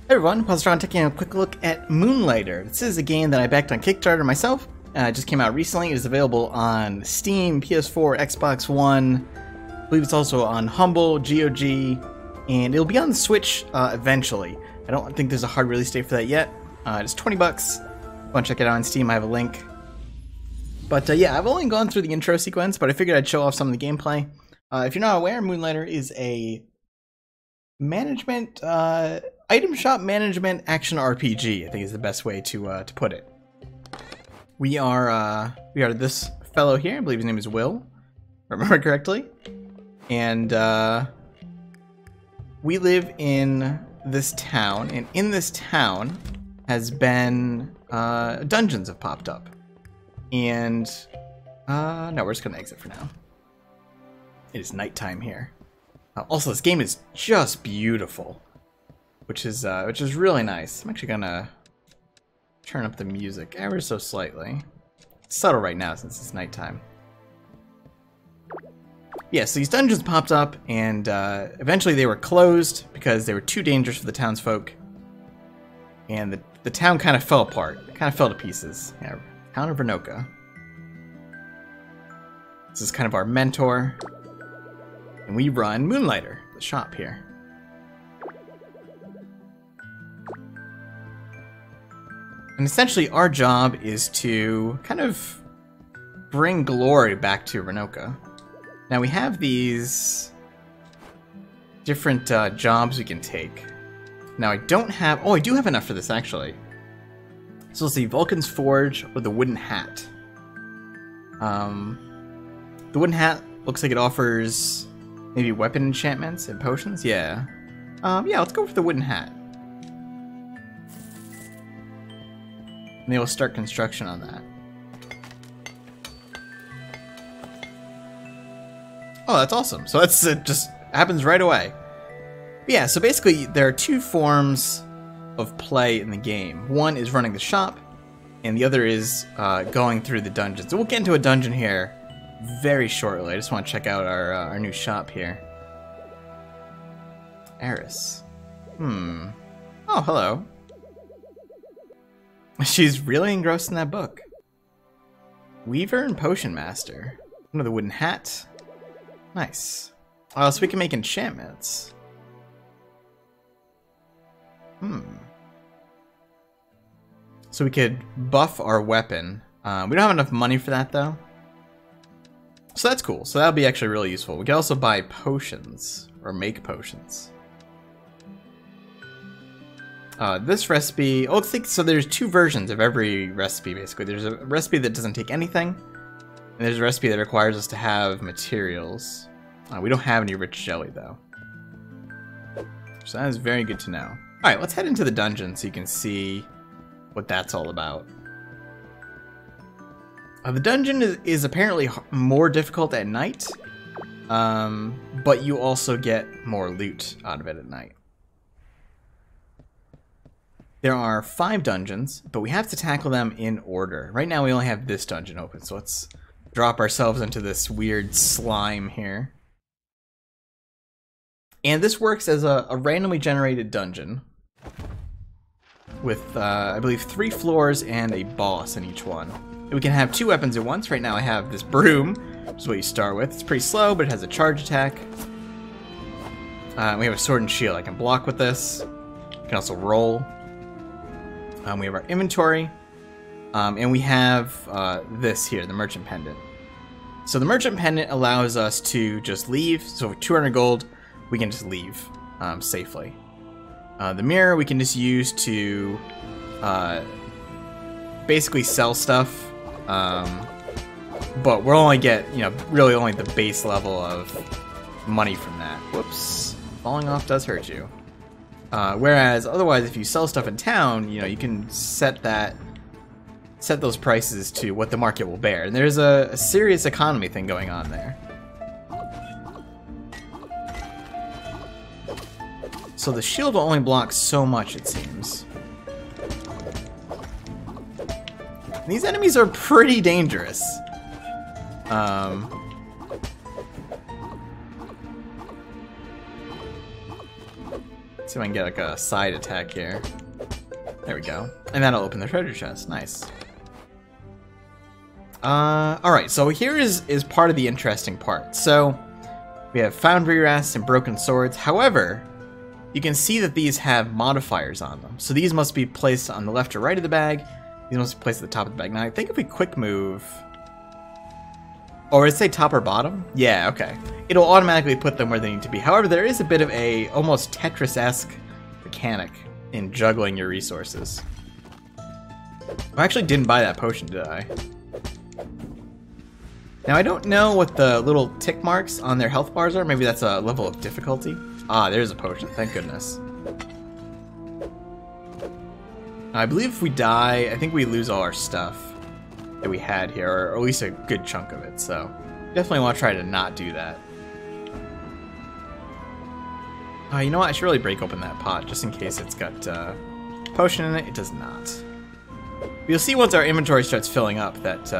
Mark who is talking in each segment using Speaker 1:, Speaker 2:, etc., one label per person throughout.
Speaker 1: Hey everyone, Positron taking a quick look at Moonlighter. This is a game that I backed on Kickstarter myself. It just came out recently. It is available on Steam, PS4, Xbox One. I believe it's also on Humble, GOG, and it'll be on the Switch eventually. I don't think there's a hard release date for that yet. It's 20 bucks. If you want to check it out on Steam, I have a link. But yeah, I've only gone through the intro sequence, but I figured I'd show off some of the gameplay. If you're not aware, Moonlighter is a management item shop management action RPG, I think is the best way to put it. We are this fellow here. I believe his name is Will, if I remember correctly, and we live in this town. And in this town has been dungeons have popped up, and no, we're just gonna exit for now. It is nighttime here. Also, this game is just beautiful, which is really nice. I'm actually gonna turn up the music ever so slightly. It's subtle right now since it's nighttime. Yeah, so these dungeons popped up, and eventually they were closed because they were too dangerous for the townsfolk, and the town kind of fell apart. It kind of fell to pieces. Yeah, town of Renoka. This is kind of our mentor. And we run Moonlighter, the shop here. And essentially our job is to kind of bring glory back to Renoka. Now we have these different jobs we can take. Now I don't have... Oh, I do have enough for this actually. So let's see, Vulcan's Forge or the Wooden Hat. The Wooden Hat looks like it offers... maybe weapon enchantments and potions? Yeah. Yeah, let's go for the wooden hat. And they will start construction on that. Oh, that's awesome. So that's it just happens right away. But yeah, so basically there are two forms of play in the game. One is running the shop, and the other is going through the dungeons. So we'll get into a dungeon here very shortly. I just want to check out our new shop here. Eris. Oh, hello. She's really engrossed in that book. Weaver and Potion Master. Another wooden hat. Nice. Oh, so we can make enchantments. So we could buff our weapon. We don't have enough money for that, though. So that's cool. So that'll be actually really useful. We can also buy potions, or make potions. This recipe, oh, so there's two versions of every recipe, basically. There's a recipe that doesn't take anything, and there's a recipe that requires us to have materials. We don't have any rich jelly, though. So that is very good to know. Alright, let's head into the dungeon so you can see what that's all about. The dungeon is apparently more difficult at night, but you also get more loot out of it at night. There are 5 dungeons, but we have to tackle them in order. Right now we only have this dungeon open, so let's drop ourselves into this weird slime here. And this works as a randomly generated dungeon with, I believe, 3 floors and a boss in each one. We can have 2 weapons at once. Right now I have this broom, which is what you start with. It's pretty slow, but it has a charge attack. We have a sword and shield. I can block with this. I can also roll. We have our inventory. And we have this here, the merchant pendant. So the merchant pendant allows us to just leave. So for 200 gold, we can just leave safely. The mirror we can just use to basically sell stuff. But we'll only get, really only the base level of money from that. Whoops. Falling off does hurt you. Whereas otherwise, if you sell stuff in town, you can set those prices to what the market will bear. And there's a serious economy thing going on there. So the shield will only block so much, it seems. These enemies are pretty dangerous. see if I can get like a side attack here. There we go. And that'll open the treasure chest. Nice. Alright, so here is part of the interesting part. So, we have foundry rests and broken swords. However, you can see that these have modifiers on them. So these must be placed on the left or right of the bag. These must be placed at the top of the bag. Now, I think if we quick move... Or would it say top or bottom? Yeah, okay. It'll automatically put them where they need to be. However, there is a bit of a almost Tetris-esque mechanic in juggling your resources. I actually didn't buy that potion, did I? Now, I don't know what the little tick marks on their health bars are. Maybe that's a level of difficulty. Ah, there's a potion. Thank goodness. I believe if we die, I think we lose all our stuff that we had here, or at least a good chunk of it, so definitely want to try to not do that. You know what? I should really break open that pot, just in case it's got potion in it. It does not. You'll see once our inventory starts filling up that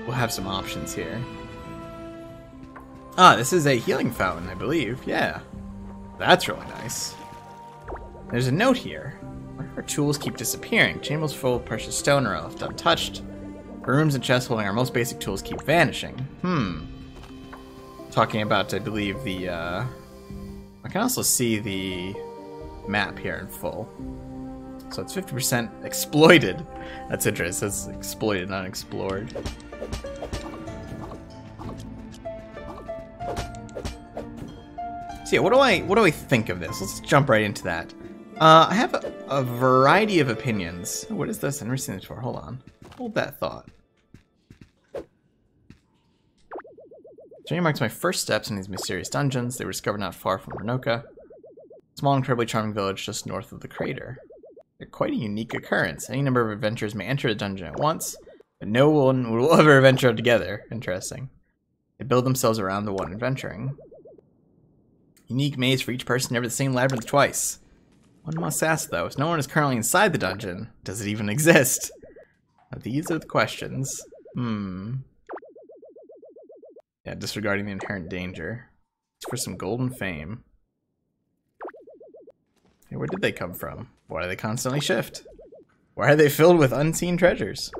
Speaker 1: we'll have some options here. Ah, this is a healing fountain, I believe. Yeah. That's really nice. There's a note here. Our tools keep disappearing. Chambers full of precious stone are left untouched. Rooms and chests holding our most basic tools keep vanishing. Talking about, I believe, the... I can also see the map here in full. So it's 50% exploited. That's interesting. It says exploited, not explored. So yeah, what do I think of this? Let's jump right into that. I have a variety of opinions. What is this? I've never seen this before. Hold on. Hold that thought. Journey marks my first steps in these mysterious dungeons. They were discovered not far from Renoka. Small, incredibly charming village just north of the crater. They're quite a unique occurrence. Any number of adventurers may enter the dungeon at once, but no one will ever venture together. Interesting. They build themselves around the one adventuring. Unique maze for each person, never the same labyrinth twice. One must ask, though, if no one is currently inside the dungeon, does it even exist? Now, these are the questions. Yeah, disregarding the inherent danger. It's for some golden fame. Hey, where did they come from? Why do they constantly shift? Why are they filled with unseen treasures?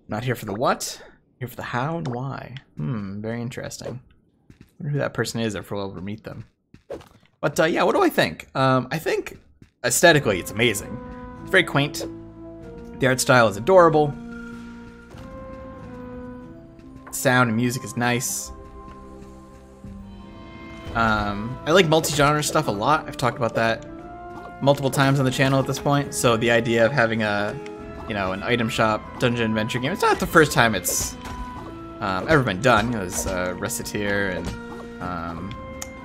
Speaker 1: Not here for the what? Here for the how and why. Very interesting. I wonder who that person is if we'll ever meet them. But yeah, what do I think? I think aesthetically it's amazing. It's very quaint. The art style is adorable. Sound and music is nice. I like multi-genre stuff a lot. I've talked about that multiple times on the channel at this point. So the idea of having a, an item shop dungeon adventure game. It's not the first time it's ever been done. There's Reciteer and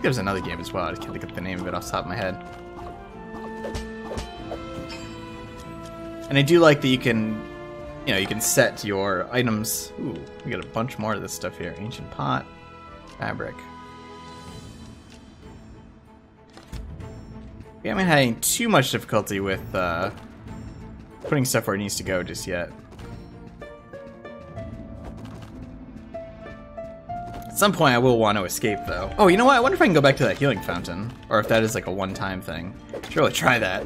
Speaker 1: there's another game as well. I can't think of the name of it off the top of my head. And I do like that you can, you can set your items. Ooh, we got a bunch more of this stuff here. Ancient pot, fabric. We haven't had any too much difficulty with putting stuff where it needs to go just yet. At some point I will want to escape though. Oh, you know what? I wonder if I can go back to that healing fountain. Or if that is like a one-time thing. Should really try that.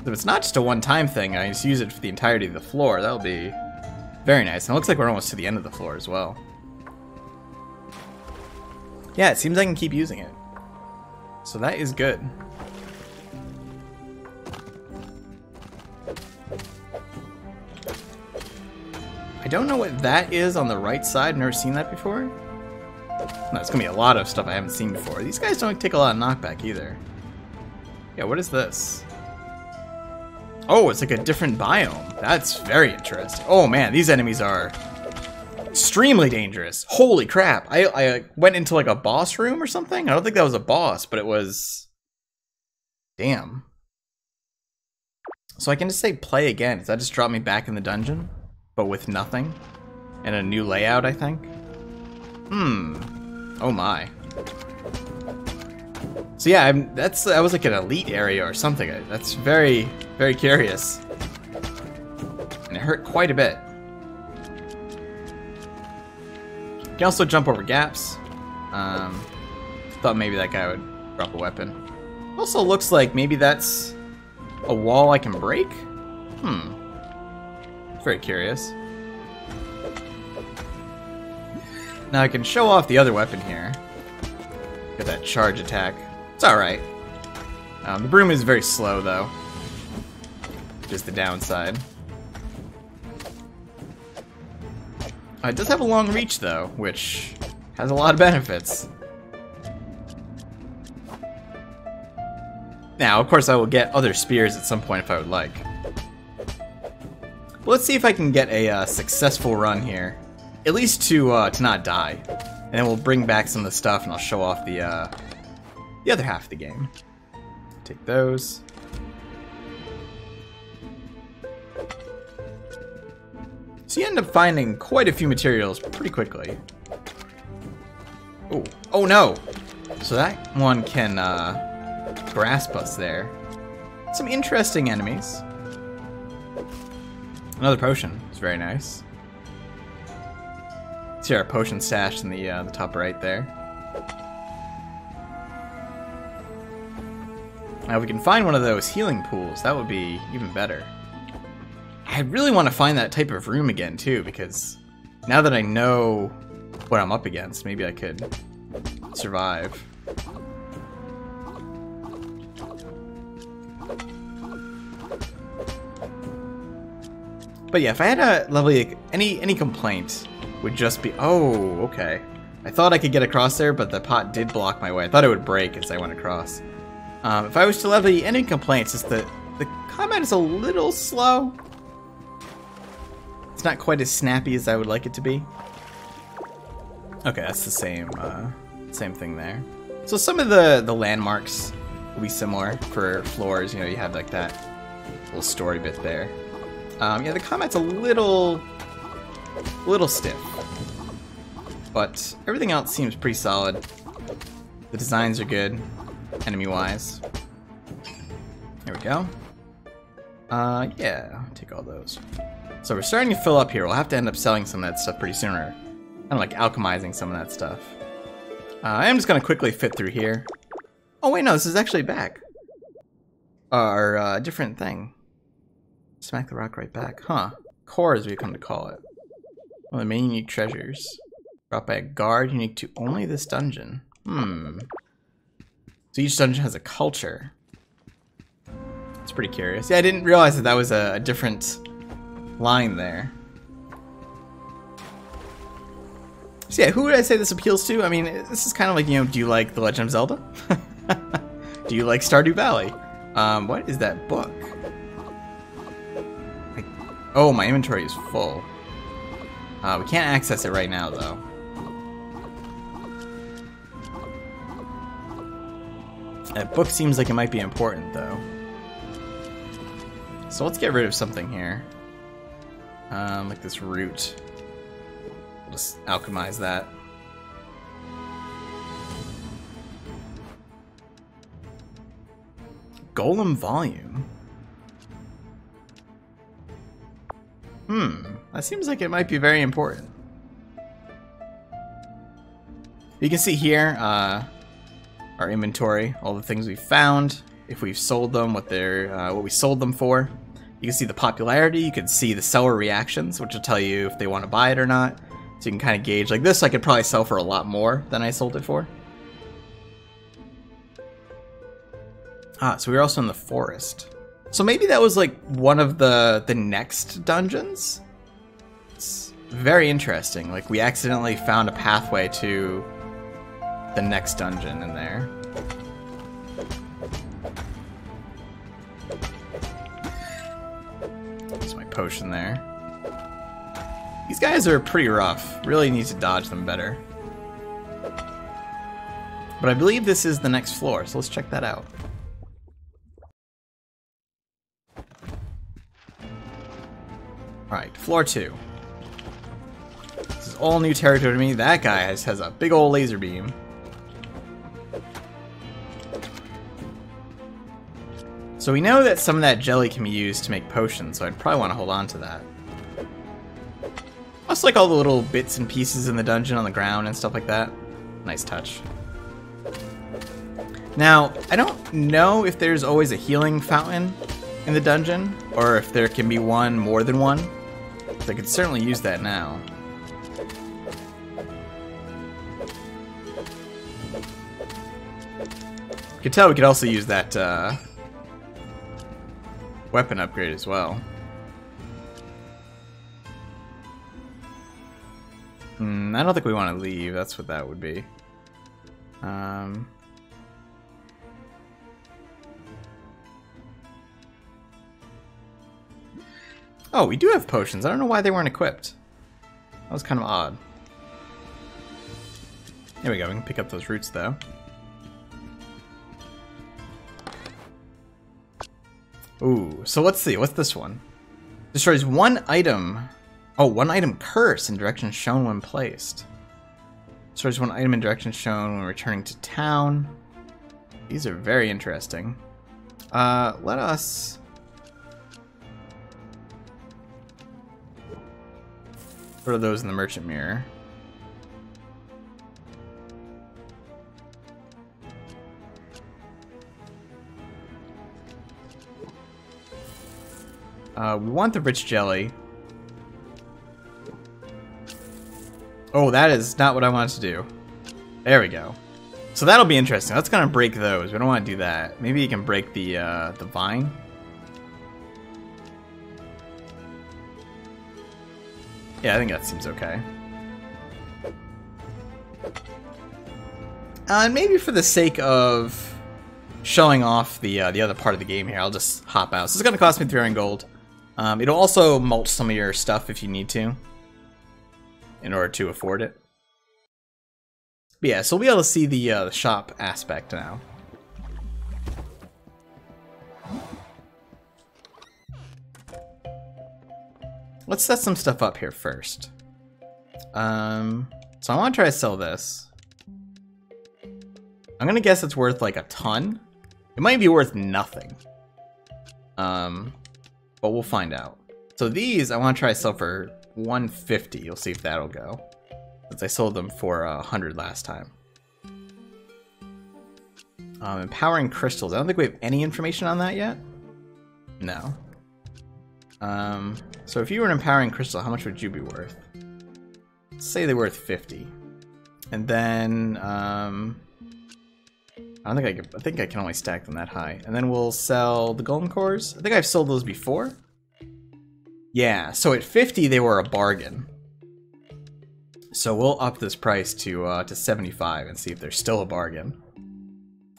Speaker 1: If it's not just a one-time thing, I just use it for the entirety of the floor. That'll be very nice. And it looks like we're almost to the end of the floor as well. Yeah, it seems I can keep using it. So that is good. I don't know what that is on the right side. I've never seen that before. No, it's gonna be a lot of stuff I haven't seen before. These guys don't take a lot of knockback either. Yeah, what is this? Oh, it's like a different biome. That's very interesting. Oh man, these enemies are extremely dangerous. Holy crap. I went into like a boss room or something. I don't think that was a boss, but it was... Damn. So I can just say play again. Does that just drop me back in the dungeon? But with nothing? And a new layout, I think? Oh my. So yeah, that was like an elite area or something. That's very, very curious. And it hurt quite a bit. You can also jump over gaps. Thought maybe that guy would drop a weapon. Also looks like maybe that's a wall I can break? Very curious. Now I can show off the other weapon here. Get that charge attack. It's alright. The broom is very slow though. Just the downside. It does have a long reach though, which has a lot of benefits. Now, of course, I will get other spears at some point if I would like. But let's see if I can get a successful run here. At least to not die. And then we'll bring back some of the stuff and I'll show off the other half of the game. Take those. So you end up finding quite a few materials pretty quickly. Oh, oh no! So that one can grasp us there. Some interesting enemies. Another potion. It's very nice. See our potion stashed in the top right there. Now if we can find one of those healing pools, that would be even better. I really want to find that type of room again too, because now that I know what I'm up against, maybe I could survive. But yeah, if I had a lovely, any complaint would just be, oh, okay. I thought I could get across there, but the pot did block my way. I thought it would break as I went across. If I was to levy any complaints, it's that the combat is a little slow. It's not quite as snappy as I would like it to be. Okay, that's the same thing there. So some of the landmarks will be similar for floors. You know, you have like that little story bit there. Yeah, the combat's a little stiff, but everything else seems pretty solid. The designs are good, enemy-wise. There we go. Yeah, I'll take all those. So we're starting to fill up here. We'll have to end up selling some of that stuff pretty soon, or kind of like alchemizing some of that stuff. I am just gonna quickly fit through here. Oh wait, no, this is actually back. Our different thing. Smack the rock right back. Huh. Core as we come to call it. One of the main unique treasures. Brought by a guard unique to only this dungeon. So each dungeon has a culture. It's pretty curious. Yeah, I didn't realize that was a different line there. So yeah, who would I say this appeals to? I mean, this is kind of like, you know, do you like The Legend of Zelda? Do you like Stardew Valley? What is that book? Oh, my inventory is full. We can't access it right now, though. That book seems like it might be important, though. So let's get rid of something here. Like this root. We'll just alchemize that. Golem volume. That seems like it might be very important. You can see here our inventory, all the things we found, if we've sold them, what we sold them for. You can see the popularity, you can see the seller reactions, which will tell you if they want to buy it or not. So you can kind of gauge, like this I could probably sell for a lot more than I sold it for. So we were also in the forest. So maybe that was like one of the next dungeons? It's very interesting. Like we accidentally found a pathway to the next dungeon in there. There's my potion there. These guys are pretty rough. Really need to dodge them better. But I believe this is the next floor, so let's check that out. Alright, floor 2. This is all new territory to me. That guy has a big old laser beam. So we know that some of that jelly can be used to make potions, so I'd probably want to hold on to that. Also like all the little bits and pieces in the dungeon on the ground and stuff like that. Nice touch. Now, I don't know if there's always a healing fountain in the dungeon, or if there can be one more than one. So I could certainly use that now. You can tell we could also use that weapon upgrade as well. I don't think we want to leave. That's what that would be. Oh, we do have potions. I don't know why they weren't equipped. That was kind of odd. There we go. We can pick up those roots, though. Ooh, so let's see. What's this one? Destroys one item. Oh, one item curse in directions shown when placed. Destroys one item in directions shown when returning to town. These are very interesting. Let us... What are those in the merchant mirror? We want the rich jelly. Oh, that is not what I wanted to do. There we go. So that'll be interesting. That's gonna break those. We don't want to do that. Maybe you can break the vine. Yeah, I think that seems okay. And maybe for the sake of showing off the other part of the game here, I'll just hop out. So it's gonna cost me 300 gold. It'll also mulch some of your stuff if you need to, in order to afford it. But yeah, so we'll be able to see the shop aspect now. Let's set some stuff up here first. So I want to try to sell this. I'm gonna guess it's worth like a ton. It might be worth nothing. But we'll find out. So these I want to try to sell for 150. You'll see if that'll go. Since I sold them for 100 last time. Empowering crystals. I don't think we have any information on that yet. No. So if you were an empowering crystal, how much would you be worth? Let's say they're worth 50. And then I think I can only stack them that high. And then we'll sell the golden cores. I think I've sold those before. Yeah, so at 50 they were a bargain. So we'll up this price to 75 and see if they're still a bargain.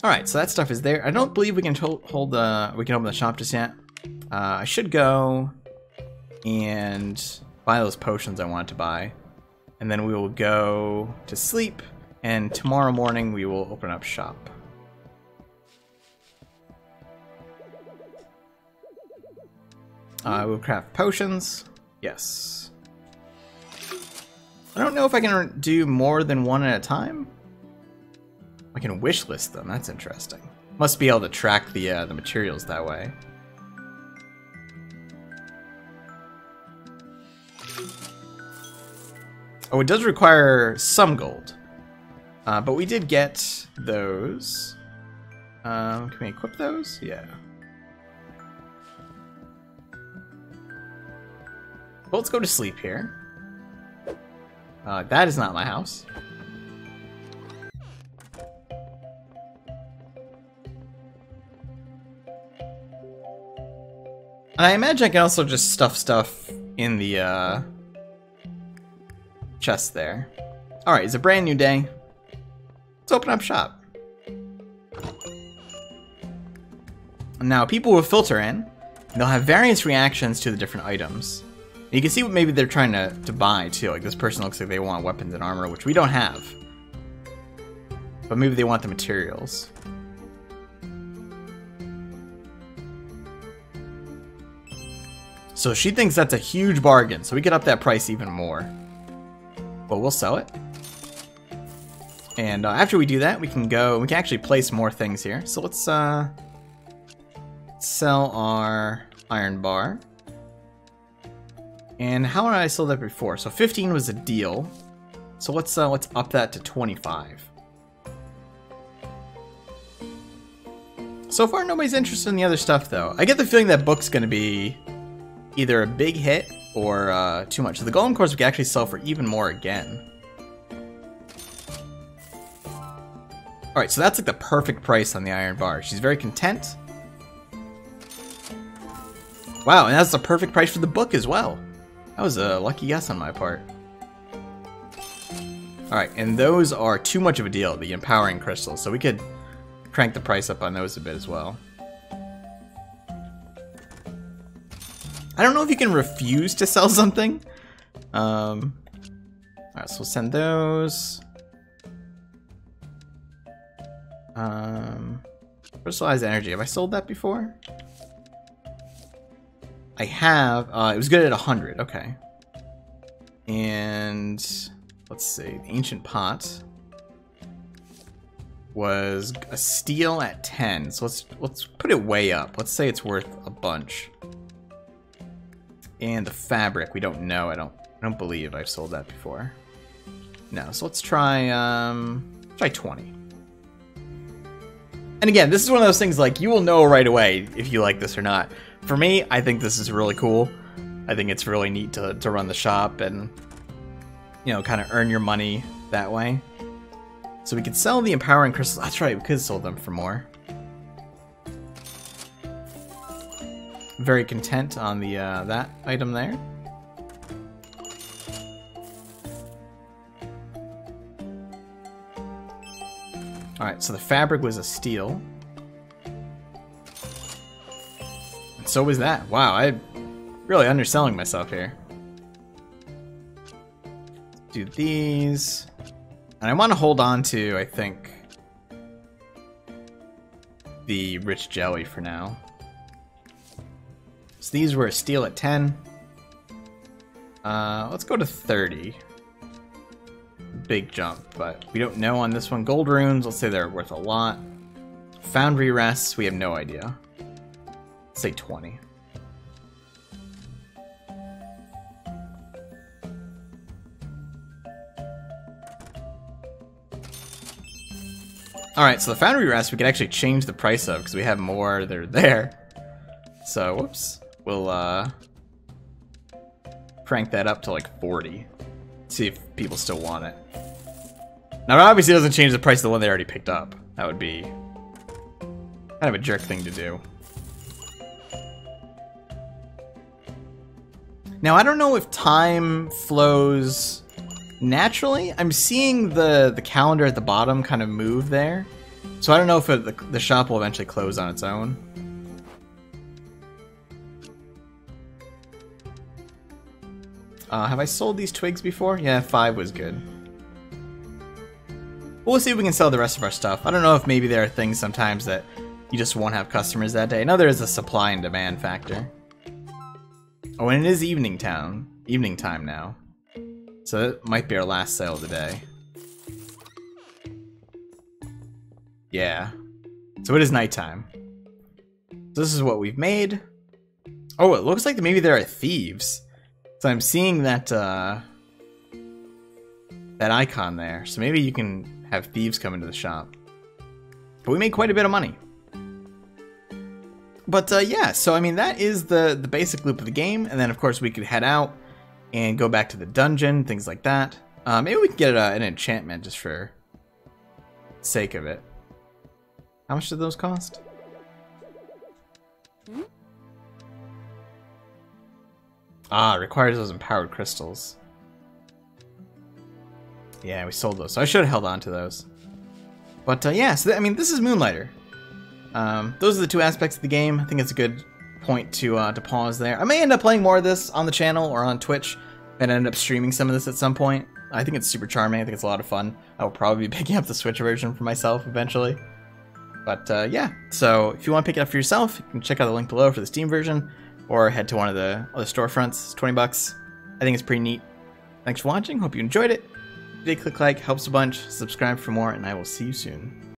Speaker 1: All right, so that stuff is there. I don't believe we can open the shop just yet. I should go and buy those potions I want to buy, and then we will go to sleep. And tomorrow morning we will open up shop. We'll craft potions. Yes. I don't know if I can do more than one at a time. I can wish list them. That's interesting. Must be able to track the materials that way. Oh, it does require some gold. But we did get those. Can we equip those? Yeah. Well, let's go to sleep here. That is not my house. And I imagine I can also just stuff stuff in the chest there. Alright, it's a brand new day. Let's open up shop. Now, people will filter in, and they'll have various reactions to the different items. And you can see what maybe they're trying to buy, too. Like, this person looks like they want weapons and armor, which we don't have. But maybe they want the materials. So she thinks that's a huge bargain, so we get up that price even more. But we'll sell it. And after we do that, we can actually place more things here. So let's sell our iron bar. And how did I sell that before? So 15 was a deal. So let's up that to 25. So far, nobody's interested in the other stuff, though. I get the feeling that book's going to be either a big hit or too much. So the golem cores we can actually sell for even more again. Alright, so that's like the perfect price on the iron bar. She's very content. Wow, and that's the perfect price for the book as well. That was a lucky guess on my part. Alright, and those are too much of a deal, the empowering crystals. So we could crank the price up on those a bit as well. I don't know if you can refuse to sell something. Alright, so we'll send those. Crystallized energy. Have I sold that before? I have. It was good at 100. Okay. And let's see. The ancient pot was a steal at 10. So let's put it way up. Let's say it's worth a bunch. And the fabric, we don't know. I don't believe I've sold that before. No. So let's try 20. And again, this is one of those things like you will know right away if you like this or not. For me, I think this is really cool. I think it's really neat to run the shop and, you know, kind of earn your money that way. So we could sell the empowering crystals. That's right, we could sell them for more. Very content on the that item there. Alright, so the fabric was a steal. And so was that. Wow, I'm really underselling myself here. Do these. And I want to hold on to, I think, the rich jelly for now. So these were a steal at 10. Let's go to 30. Big jump, but we don't know on this one. Gold runes, let's say they're worth a lot. Foundry rests, we have no idea. Let's say 20. Alright, so the foundry rests we could actually change the price of because we have more that are there. So, whoops. We'll crank that up to like 40. See if people still want it. Now, it obviously doesn't change the price of the one they already picked up. That would be kind of a jerk thing to do. Now, I don't know if time flows naturally. I'm seeing the calendar at the bottom kind of move there. So I don't know if the shop will eventually close on its own. Have I sold these twigs before? Yeah, 5 was good. We'll see if we can sell the rest of our stuff. I don't know if maybe there are things sometimes that you just won't have customers that day. I know there is a supply and demand factor. Oh, and it is evening time now. So that might be our last sale of the day. Yeah. So it is nighttime. So this is what we've made. Oh, it looks like maybe there are thieves. So I'm seeing that that icon there. So maybe you can have thieves come into the shop. But we made quite a bit of money. But yeah, so I mean that is the basic loop of the game, and then of course we could head out and go back to the dungeon, things like that. Maybe we could get an enchantment just for sake of it. How much did those cost? Ah, requires those empowered crystals. Yeah, we sold those, so I should have held on to those. But yeah, so I mean, this is Moonlighter. Those are the two aspects of the game. I think it's a good point to pause there. I may end up playing more of this on the channel or on Twitch and end up streaming some of this at some point. I think it's super charming. I think it's a lot of fun. I will probably be picking up the Switch version for myself eventually. But yeah, so if you want to pick it up for yourself, you can check out the link below for the Steam version or head to one of the other storefronts. It's 20 bucks. I think it's pretty neat. Thanks for watching. Hope you enjoyed it. If you did, click like, helps a bunch. Subscribe for more, and I will see you soon.